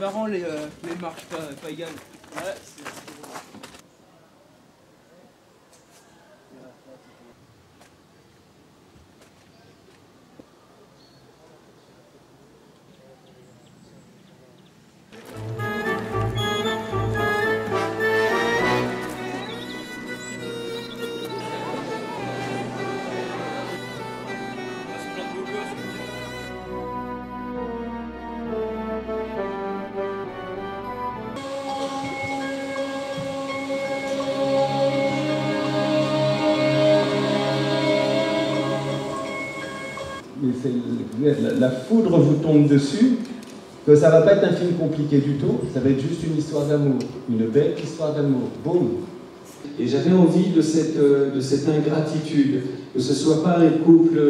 marrant les marques pas égales. Ouais, c'est drôle. La foudre vous tombe dessus, que ça va pas être un film compliqué du tout, ça va être juste une histoire d'amour, une belle histoire d'amour, boum. Et j'avais envie de cette ingratitude, que ce soit pas un couple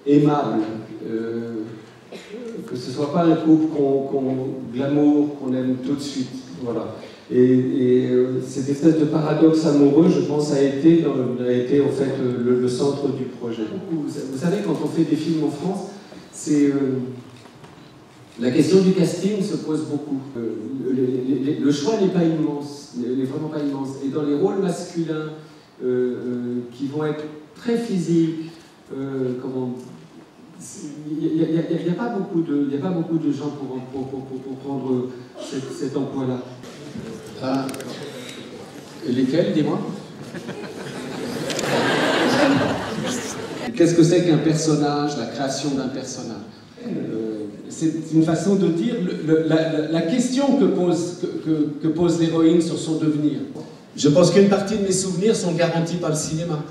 aimable, que ce soit pas un couple glamour, qu'on aime tout de suite, voilà. Et cette espèce de paradoxe amoureux, je pense, a été en fait le centre du projet. Vous savez, quand on fait des films en France, la question du casting se pose beaucoup. Le choix n'est pas immense, n'est vraiment pas immense. Et dans les rôles masculins qui vont être très physiques, il n'y a pas beaucoup de gens pour prendre cet emploi-là. Ah, lesquels, dis-moi? Qu'est-ce que c'est qu'un personnage, la création d'un personnage? C'est une façon de dire la question que pose l'héroïne sur son devenir. Je pense qu'une partie de mes souvenirs sont garantis par le cinéma.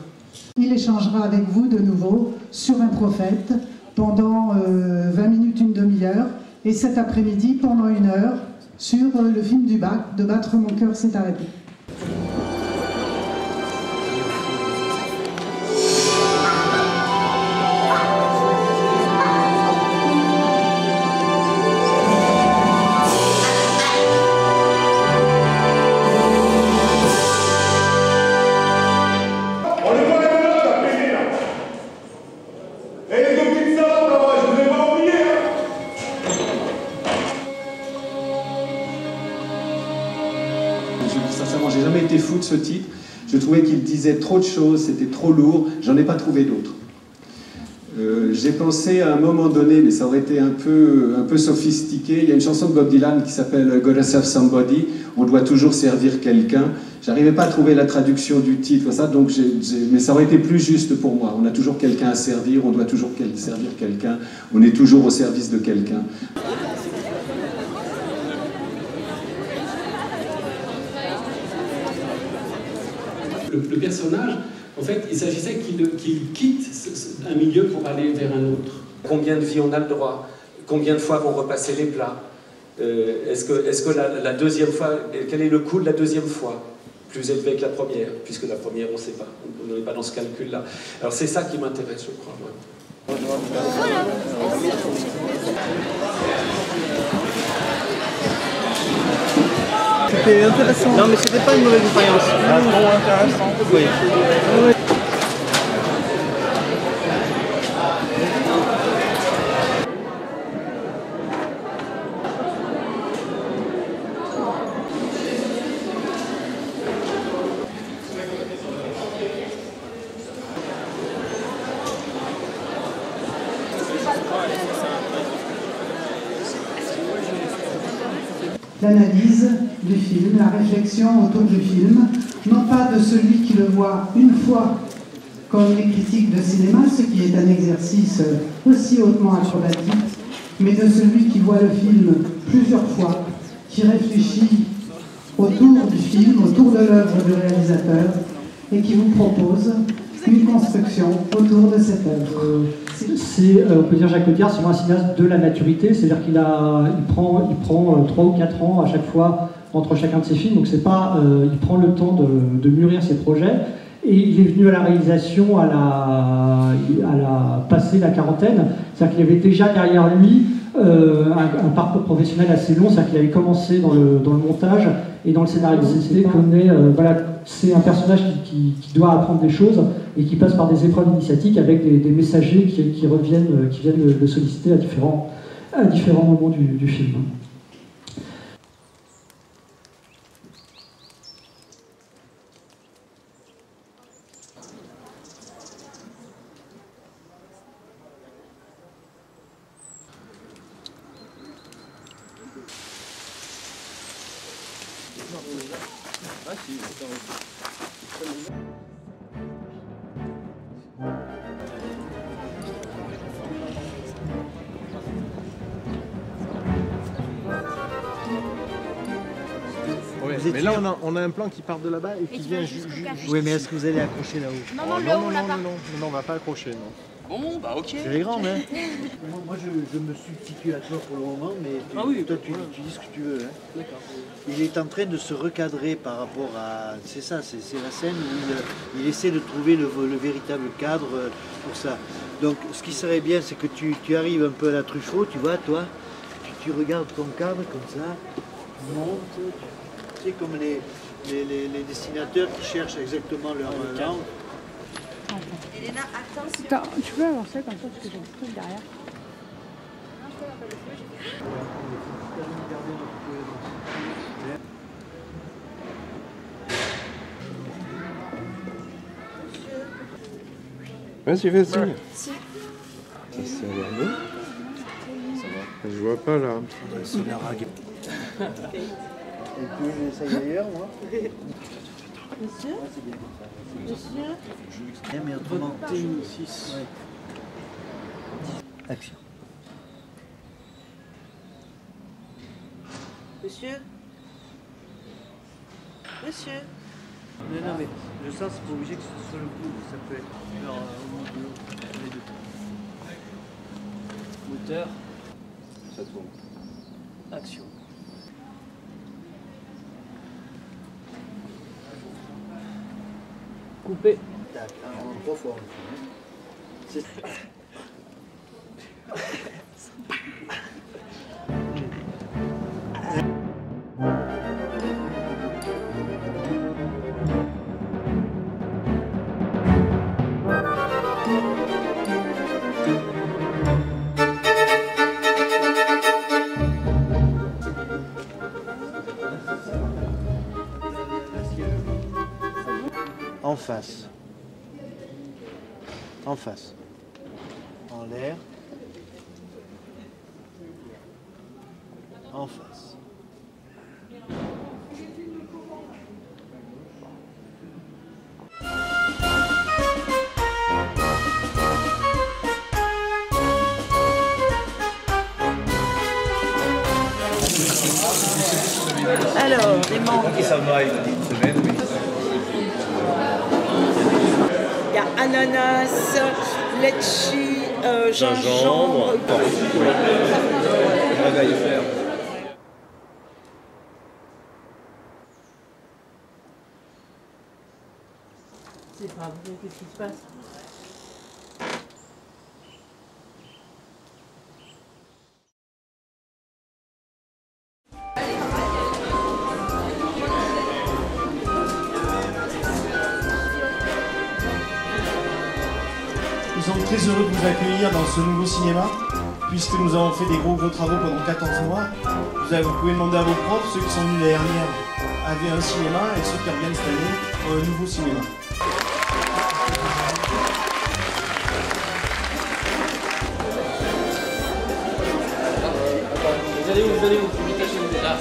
Il échangera avec vous de nouveau sur Un prophète pendant 20 minutes, une demi-heure, et cet après-midi pendant 1 heure sur le film du bac, De battre mon cœur s'est arrêté. Sincèrement, j'ai jamais été fou de ce titre. Je trouvais qu'il disait trop de choses, c'était trop lourd. J'en ai pas trouvé d'autres. J'ai pensé à un moment donné, mais ça aurait été un peu sophistiqué. Il y a une chanson de Bob Dylan qui s'appelle Gotta Serve Somebody. On doit toujours servir quelqu'un. J'arrivais pas à trouver la traduction du titre, ça, donc mais ça aurait été plus juste pour moi. On a toujours quelqu'un à servir, on doit toujours servir quelqu'un. On est toujours au service de quelqu'un. Le personnage, en fait, il s'agissait qu'il quitte un milieu pour aller vers un autre. Combien de vies on a le droit? Combien de fois vont repasser les plats? Est-ce que la deuxième fois, quel est le coût de la deuxième fois? Plus élevé que la première, puisque la première, on ne sait pas. On n'est pas dans ce calcul-là. Alors c'est ça qui m'intéresse, je crois. Ouais. C'était intéressant. Non, mais c'était pas une mauvaise expérience. Ah, trop intéressant. Oui. Oui. L'analyse du film, la réflexion autour du film, non pas de celui qui le voit une fois comme les critiques de cinéma, ce qui est un exercice aussi hautement acrobatique, mais de celui qui voit le film plusieurs fois, qui réfléchit autour du film, autour de l'œuvre du réalisateur, et qui vous propose une construction autour de cette œuvre. On peut dire Jacques Audiard, c'est un cinéaste de la maturité, c'est-à-dire qu'il prend 3 ou 4 ans à chaque fois entre chacun de ses films, donc c'est pas, il prend le temps de mûrir ses projets, et il est venu à la réalisation à passer la quarantaine, c'est-à-dire qu'il avait déjà derrière lui un parcours professionnel assez long, c'est-à-dire qu'il avait commencé dans le montage et dans le scénario. Voilà, c'est un personnage qui doit apprendre des choses et qui passe par des épreuves initiatiques avec des messagers qui viennent le solliciter à différents moments du film. Ouais, mais là on a un plan qui part de là-bas et qui vient juste. Oui, mais est-ce que vous allez accrocher là-haut? Non, on va pas accrocher, non. Bon, bah ok. C'est les grands, hein. Moi je me substitue à toi pour le moment, mais toi tu dis ce que tu veux. Hein. D'accord. Il est en train de se recadrer par rapport à... C'est ça, c'est la scène où il essaie de trouver le véritable cadre pour ça. Donc ce qui serait bien, c'est que tu arrives un peu à la Truffaut, tu vois, toi, tu regardes ton cadre comme ça, tu montes, tu sais, comme les dessinateurs qui cherchent exactement leur langue. Elena, attends, tu peux avancer comme ça parce que j'ai un truc derrière. Vas-y, vas-y. Si. Ça a l'air bien. Je vois pas là. C'est la rague. Et puis j'essaye ailleurs, moi. Monsieur? Monsieur? Mais autrement. 6. Ouais. Action. Monsieur? Monsieur? Non, mais le sens, c'est pas obligé que ce soit le coup. Ça peut être genre, au milieu, les deux. Moteur. Ça tourne. Action. Coupé. Tac, en 3 fois. En face. En face. En l'air. En face. Alors, les membres. Ça va, une semaine, oui. Il y a ananas, litchi, gingembre. C'est pas vrai, qu'est-ce qui se passe? Nous sommes très heureux de vous accueillir dans ce nouveau cinéma, puisque nous avons fait des gros travaux pendant 14 mois. Vous pouvez demander à vos profs, ceux qui sont venus l'année dernière avaient un cinéma, et ceux qui reviennent cette année ont un nouveau cinéma. Vous allez où? Vous me cachez vous là.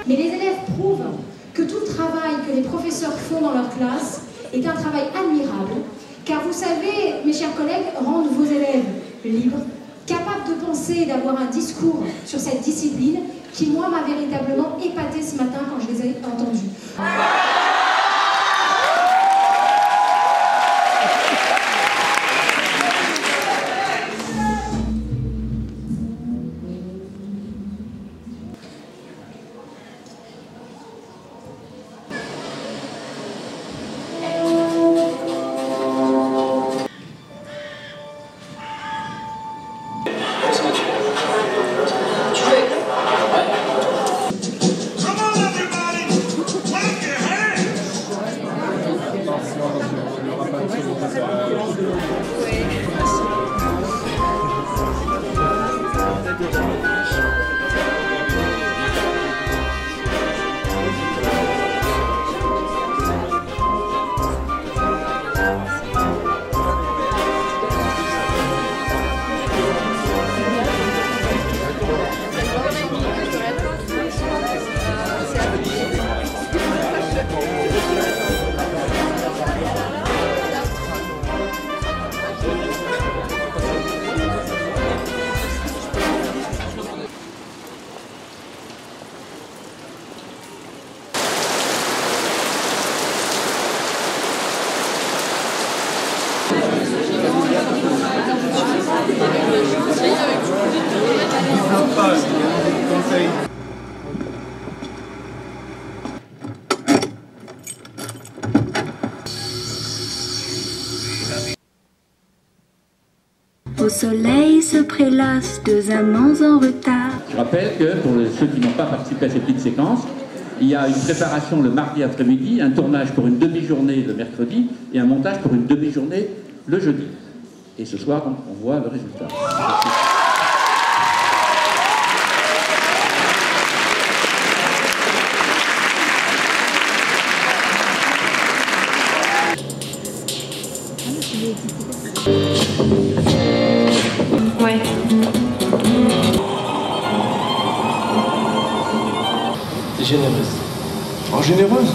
Mais les élèves prouvent que tout le travail que les professeurs font dans leur classe est un travail admirable, car vous savez, mes chers collègues, rendre vos élèves libres, capables de penser et d'avoir un discours sur cette discipline qui, moi, m'a véritablement épatée ce matin quand je les ai entendus. Come on, everybody! Clap your hands! Au soleil se prélassent deux amants en retard. Je rappelle que pour ceux qui n'ont pas participé à cette petite séquence, il y a une préparation le mardi après-midi, un tournage pour une demi-journée le mercredi et un montage pour une demi-journée le jeudi. Et ce soir, donc, on voit le résultat. Merci. Ouais. T'es généreuse. Oh, généreuse?